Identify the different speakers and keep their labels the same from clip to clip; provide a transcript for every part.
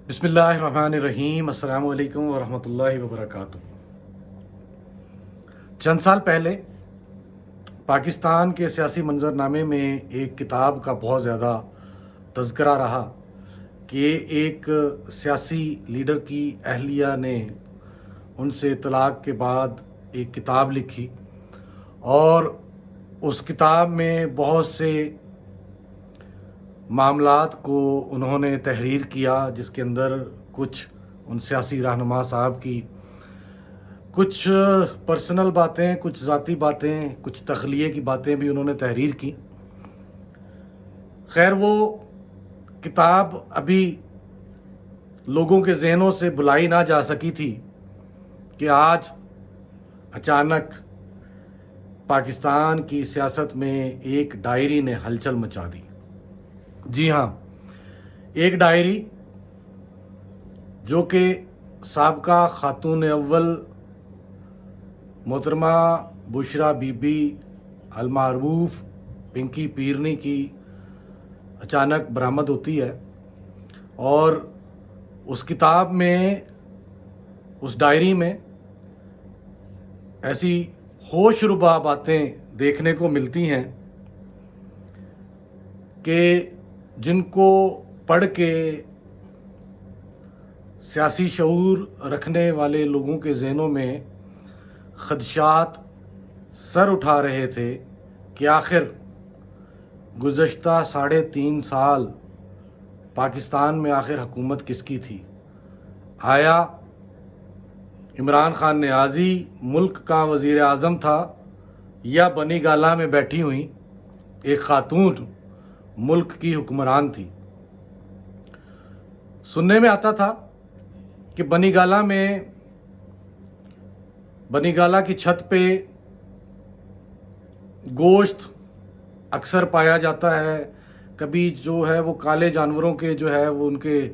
Speaker 1: بسم اللہ الرحمن الرحیم۔ السلام علیکم ورحمۃ اللہ وبرکاتہ۔ چند سال پہلے پاکستان کے سیاسی منظرنامے میں ایک کتاب کا بہت زیادہ تذکرہ رہا کہ ایک سیاسی لیڈر کی اہلیہ نے ان سے طلاق کے بعد ایک کتاب لکھی، اور اس کتاب میں بہت سے معاملات کو انہوں نے تحریر کیا، جس کے اندر کچھ ان سیاسی رہنما صاحب کی کچھ پرسنل باتیں، کچھ ذاتی باتیں، کچھ تخلیے کی باتیں بھی انہوں نے تحریر کی۔ خیر، وہ کتاب ابھی لوگوں کے ذہنوں سے بھلائی نہ جا سکی تھی کہ آج اچانک پاکستان کی سیاست میں ایک ڈائری نے ہلچل مچا دی۔ جی ہاں، ایک ڈائری جو کہ سابقہ خاتون اول محترمہ بشریٰ بی بی المعروف پنکی پیرنی کی اچانک برآمد ہوتی ہے، اور اس کتاب میں، اس ڈائری میں ایسی ہوش ربا باتیں دیکھنے کو ملتی ہیں کہ جن کو پڑھ کے سیاسی شعور رکھنے والے لوگوں کے ذہنوں میں خدشات سر اٹھا رہے تھے کہ آخر گزشتہ 3.5 سال پاکستان میں آخر حکومت کس کی تھی؟ آیا عمران خان نیازی ملک کا وزیر اعظم تھا، یا بنی گالہ میں بیٹھی ہوئی ایک خاتون ملک کی حکمران تھی؟ سننے میں آتا تھا کہ بنی گالہ کی چھت پہ گوشت اکثر پایا جاتا ہے، کبھی جو ہے وہ کالے جانوروں کے جو ہے وہ ان کے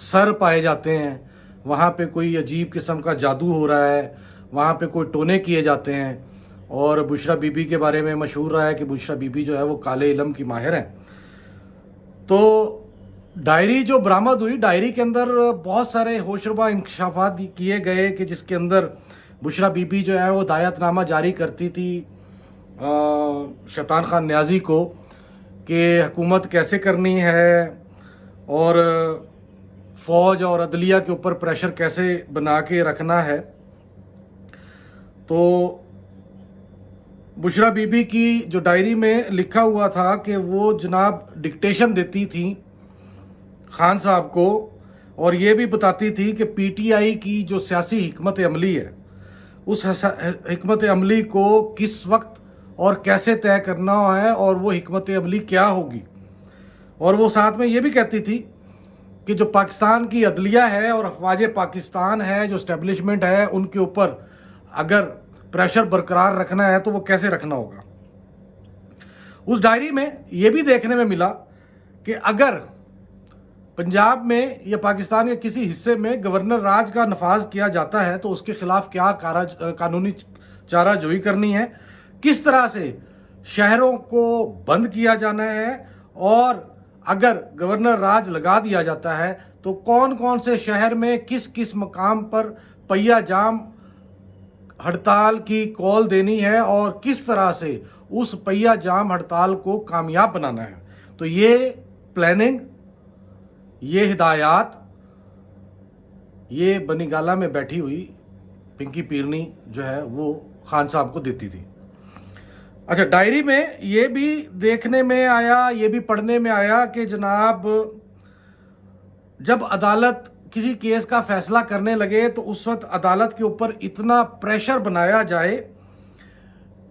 Speaker 1: سر پائے جاتے ہیں، وہاں پہ کوئی عجیب قسم کا جادو ہو رہا ہے، وہاں پہ کوئی ٹونے کیے جاتے ہیں، اور بشریٰ بی بی کے بارے میں مشہور رہا ہے کہ بشریٰ بی بی جو ہے وہ کالے علم کی ماہر ہیں۔ تو ڈائری جو برآمد ہوئی، ڈائری کے اندر بہت سارے ہوشربا انکشافات کیے گئے کہ جس کے اندر بشریٰ بی بی جو ہے وہ ہدایت نامہ جاری کرتی تھی شیطان خان نیازی کو کہ حکومت کیسے کرنی ہے، اور فوج اور عدلیہ کے اوپر پریشر کیسے بنا کے رکھنا ہے۔ تو بشریٰ بی بی کی جو ڈائری میں لکھا ہوا تھا کہ وہ جناب ڈکٹیشن دیتی تھی خان صاحب کو، اور یہ بھی بتاتی تھی کہ پی ٹی آئی کی جو سیاسی حکمت عملی ہے، اس حکمت عملی کو کس وقت اور کیسے طے کرنا ہے، اور وہ حکمت عملی کیا ہوگی۔ اور وہ ساتھ میں یہ بھی کہتی تھی کہ جو پاکستان کی عدلیہ ہے اور افواج پاکستان ہے، جو اسٹیبلشمنٹ ہے، ان کے اوپر اگر پریشر برقرار رکھنا ہے تو وہ کیسے رکھنا ہوگا۔ اس ڈائری میں یہ بھی دیکھنے میں ملا کہ اگر پنجاب میں یا پاکستان کے کسی حصے میں گورنر راج کا نفاذ کیا جاتا ہے تو اس کے خلاف کیا قانونی چارہ جوئی کرنی ہے، کس طرح سے شہروں کو بند کیا جانا ہے، اور اگر گورنر راج لگا دیا جاتا ہے تو کون کون سے شہر میں کس کس مقام پر پہیہ جام ہڑتال کی کال دینی ہے، اور کس طرح سے اس پہیہ جام ہڑتال کو کامیاب بنانا ہے۔ تو یہ پلاننگ، یہ ہدایات، یہ بنی گالہ میں بیٹھی ہوئی پنکی پیرنی جو ہے وہ خان صاحب کو دیتی تھی۔ اچھا، ڈائری میں یہ بھی دیکھنے میں آیا، یہ بھی پڑھنے میں آیا کہ جناب جب عدالت کسی کیس کا فیصلہ کرنے لگے تو اس وقت عدالت کے اوپر اتنا پریشر بنایا جائے،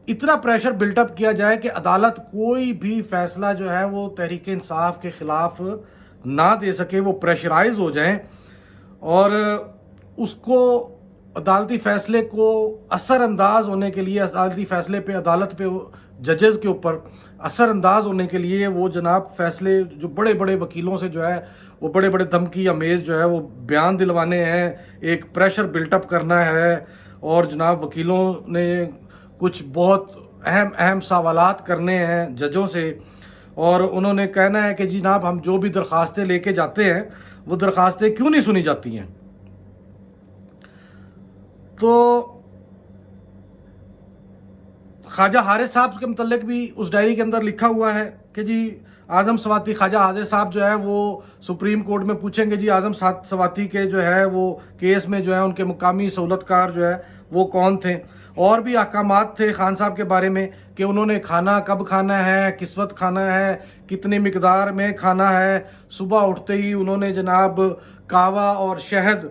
Speaker 1: اتنا پریشر بلٹ اپ کیا جائے کہ عدالت کوئی بھی فیصلہ جو ہے وہ تحریک انصاف کے خلاف نہ دے سکے، وہ پریشرائز ہو جائیں، اور اس کو عدالتی فیصلے کو اثر انداز ہونے کے لیے، عدالتی فیصلے پہ، عدالت پہ، ججز کے اوپر اثر انداز ہونے کے لیے وہ جناب فیصلے جو بڑے بڑے وکیلوں سے جو ہے وہ بڑے بڑے دھمکی امیز جو ہے وہ بیان دلوانے ہیں، ایک پریشر بلٹ اپ کرنا ہے، اور جناب وکیلوں نے کچھ بہت اہم سوالات کرنے ہیں ججوں سے، اور انہوں نے کہنا ہے کہ جناب ہم جو بھی درخواستیں لے کے جاتے ہیں وہ درخواستیں کیوں نہیں سنی جاتی ہیں. تو خواجہ حارث صاحب کے متعلق بھی اس ڈائری کے اندر لکھا ہوا ہے کہ جی اعظم سواتی، خواجہ حارث صاحب جو ہے وہ سپریم کورٹ میں پوچھیں گے جی اعظم سواتی کے جو ہے وہ کیس میں جو ہے ان کے مقامی سہولت کار جو ہے وہ کون تھے. اور بھی احکامات تھے خان صاحب کے بارے میں کہ انہوں نے کھانا کب کھانا ہے، کس وقت کھانا ہے، کتنی مقدار میں کھانا ہے. صبح اٹھتے ہی انہوں نے جناب کہوہ اور شہد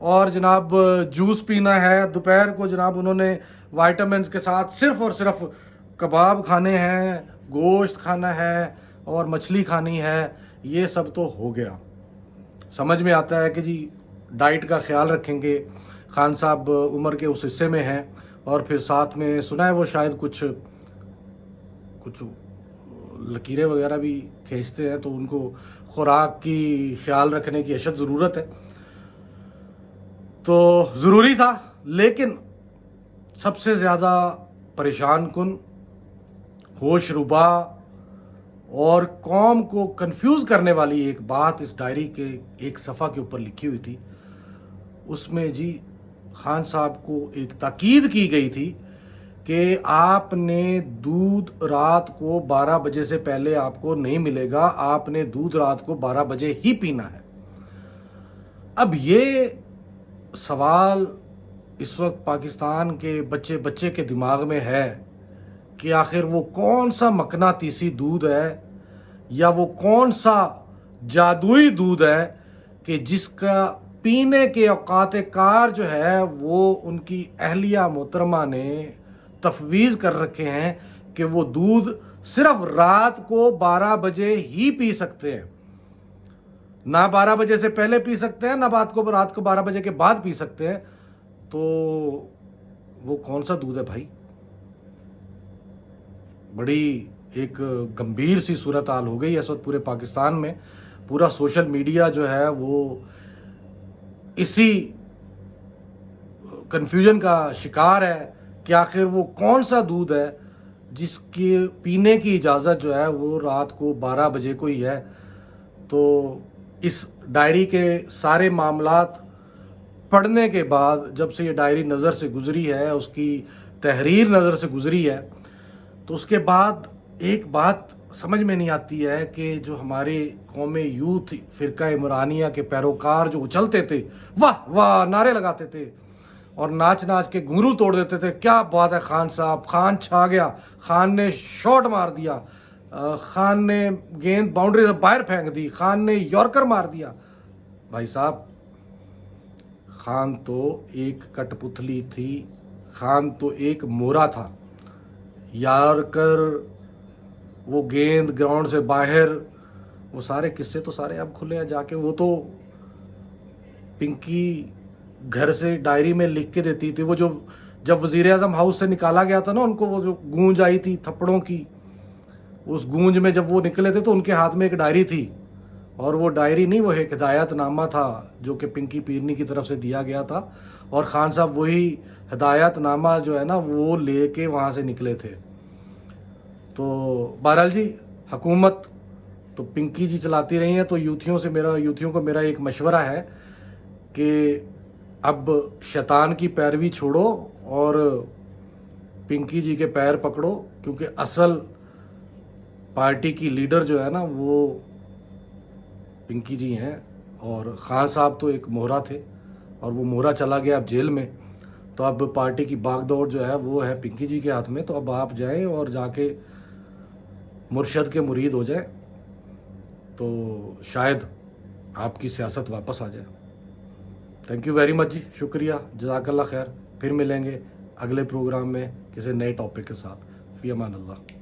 Speaker 1: اور جناب جوس پینا ہے. دوپہر کو جناب انہوں نے وائٹامنز کے ساتھ صرف اور صرف کباب کھانے ہیں، گوشت کھانا ہے اور مچھلی کھانی ہے. یہ سب تو ہو گیا. سمجھ میں آتا ہے کہ جی ڈائٹ کا خیال رکھیں گے. خان صاحب عمر کے اس حصے میں ہیں اور پھر ساتھ میں سنا ہے وہ شاید کچھ لکیریں وغیرہ بھی کھینچتے ہیں، تو ان کو خوراک کی خیال رکھنے کی اشد ضرورت ہے. تو ضروری تھا. لیکن سب سے زیادہ پریشان کن، ہوش ربا اور قوم کو کنفیوز کرنے والی ایک بات اس ڈائری کے ایک صفحہ کے اوپر لکھی ہوئی تھی. اس میں جی خان صاحب کو ایک تاکید کی گئی تھی کہ آپ نے دودھ رات کو 12 بجے سے پہلے آپ کو نہیں ملے گا، آپ نے دودھ رات کو 12 بجے ہی پینا ہے. اب یہ سوال اس وقت پاکستان کے بچے کے دماغ میں ہے کہ آخر وہ کون سا مقناطیسی دودھ ہے یا وہ کون سا جادوئی دودھ ہے کہ جس کا پینے کے اوقات کار جو ہے وہ ان کی اہلیہ محترمہ نے تفویض کر رکھے ہیں کہ وہ دودھ صرف رات کو 12 بجے ہی پی سکتے ہیں. نہ 12 بجے سے پہلے پی سکتے ہیں، نہ رات کو 12 بجے کے بعد پی سکتے ہیں. تو وہ کون سا دودھ ہے بھائی؟ بڑی ایک گمبھیر سی صورتحال ہو گئی ہے اس وقت پورے پاکستان میں. پورا سوشل میڈیا جو ہے وہ اسی کنفیوژن کا شکار ہے کہ آخر وہ کون سا دودھ ہے جس کی پینے کی اجازت جو ہے وہ رات کو 12 بجے کو ہی ہے. تو اس ڈائری کے سارے معاملات پڑھنے کے بعد، جب سے یہ ڈائری نظر سے گزری ہے، اس کی تحریر نظر سے گزری ہے، تو اس کے بعد ایک بات سمجھ میں نہیں آتی ہے کہ جو ہمارے قوم یوتھ فرقہ عمرانیہ کے پیروکار جو اچھلتے تھے، واہ واہ نعرے لگاتے تھے اور ناچ کے گھنگرو توڑ دیتے تھے، کیا بات ہے خان صاحب، خان چھا گیا، خان نے شاٹ مار دیا، خان نے گیند باؤنڈری سے باہر پھینک دی، خان نے یارکر مار دیا. بھائی صاحب، خان تو ایک کٹ پتلی تھی، خان تو ایک مورا تھا. یارکر، وہ گیند گراؤنڈ سے باہر، وہ سارے قصے تو سارے اب کھلے ہیں جا کے. وہ تو پنکی گھر سے ڈائری میں لکھ کے دیتی تھی. وہ جو جب وزیر اعظم ہاؤس سے نکالا گیا تھا نا ان کو، وہ جو گونج آئی تھی تھپڑوں کی، اس گونج میں جب وہ نکلے تھے تو ان کے ہاتھ میں ایک ڈائری تھی. اور وہ ڈائری نہیں، وہ ایک ہدایت نامہ تھا جو کہ پنکی پیرنی کی طرف سے دیا گیا تھا. اور خان صاحب وہی ہدایت نامہ جو ہے نا وہ لے کے وہاں سے نکلے تھے. تو بہرحال جی، حکومت تو پنکی جی چلاتی رہی ہیں. تو یوتھیوں کو میرا ایک مشورہ ہے کہ اب شیطان کی پیروی چھوڑو اور پنکی جی کے پیر پکڑو، کیونکہ اصل پارٹی کی لیڈر جو ہے نا وہ پنکی جی ہیں. اور خان صاحب تو ایک مہرا تھے اور وہ مہرا چلا گیا اب جیل میں. تو اب پارٹی کی باغ دوڑ جو ہے وہ ہے پنکی جی کے ہاتھ میں. تو اب آپ جائیں اور جا کے مرشد کے مرید ہو جائیں تو شاید آپ کی سیاست واپس آ جائے. تھینک یو ویری مچ جی، شکریہ، جزاک اللہ خیر. پھر ملیں گے اگلے پروگرام میں کسی نئے ٹاپک کے ساتھ. فی امان اللہ.